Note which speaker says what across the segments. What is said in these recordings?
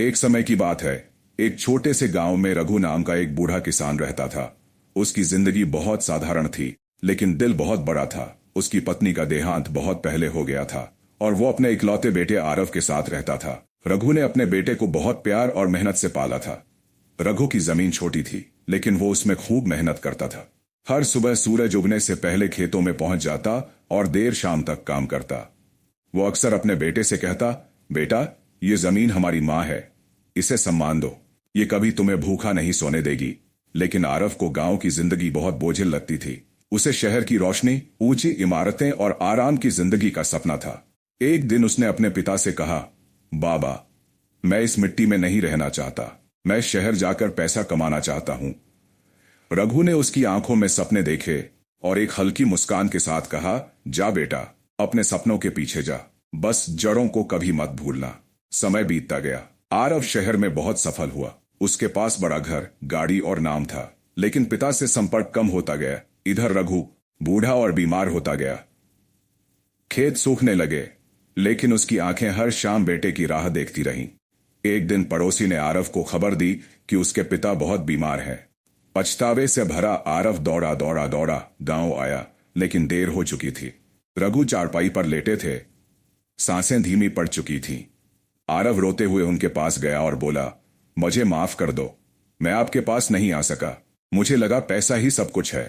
Speaker 1: एक समय की बात है। एक छोटे से गांव में रघु नाम का एक बूढ़ा किसान रहता था। उसकी जिंदगी बहुत साधारण थी, लेकिन दिल बहुत बड़ा था। उसकी पत्नी का देहांत बहुत पहले हो गया था और वो अपने इकलौते बेटे आरव के साथ रहता था। रघु ने अपने बेटे को बहुत प्यार और मेहनत से पाला था। रघु की जमीन छोटी थी, लेकिन वो उसमें खूब मेहनत करता था। हर सुबह सूरज उगने से पहले खेतों में पहुंच जाता और देर शाम तक काम करता। वो अक्सर अपने बेटे से कहता, बेटा, ये जमीन हमारी माँ है, इसे सम्मान दो, ये कभी तुम्हें भूखा नहीं सोने देगी। लेकिन आरव को गांव की जिंदगी बहुत बोझिल लगती थी। उसे शहर की रोशनी, ऊंची इमारतें और आराम की जिंदगी का सपना था। एक दिन उसने अपने पिता से कहा, बाबा, मैं इस मिट्टी में नहीं रहना चाहता, मैं शहर जाकर पैसा कमाना चाहता हूं। रघु ने उसकी आंखों में सपने देखे और एक हल्की मुस्कान के साथ कहा, जा बेटा, अपने सपनों के पीछे जा, बस जड़ों को कभी मत भूलना। समय बीतता गया। आरव शहर में बहुत सफल हुआ। उसके पास बड़ा घर, गाड़ी और नाम था, लेकिन पिता से संपर्क कम होता गया। इधर रघु बूढ़ा और बीमार होता गया। खेत सूखने लगे, लेकिन उसकी आंखें हर शाम बेटे की राह देखती रहीं। एक दिन पड़ोसी ने आरव को खबर दी कि उसके पिता बहुत बीमार हैं। पछतावे से भरा आरव दौड़ा दौड़ा दौड़ा गांव आया, लेकिन देर हो चुकी थी। रघु चारपाई पर लेटे थे, सांसें धीमी पड़ चुकी थीं। आरव रोते हुए उनके पास गया और बोला, मुझे माफ कर दो, मैं आपके पास नहीं आ सका, मुझे लगा पैसा ही सब कुछ है।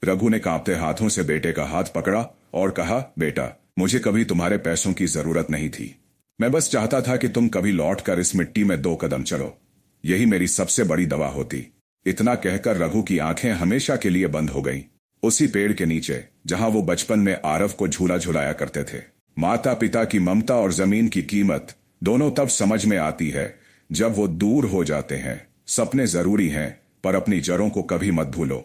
Speaker 1: रघु ने कांपते हाथों से बेटे का हाथ पकड़ा और कहा, बेटा, मुझे कभी तुम्हारे पैसों की जरूरत नहीं थी, मैं बस चाहता था कि तुम कभी लौट कर इस मिट्टी में 2 कदम चलो, यही मेरी सबसे बड़ी दवा होती। इतना कहकर रघु की आंखें हमेशा के लिए बंद हो गईं। उसी पेड़ के नीचे, जहां वो बचपन में आरव को झूला झुलाया करते थे। माता पिता की ममता और जमीन की कीमत दोनों तब समझ में आती है जब वो दूर हो जाते हैं। सपने जरूरी हैं, पर अपनी जड़ों को कभी मत भूलो।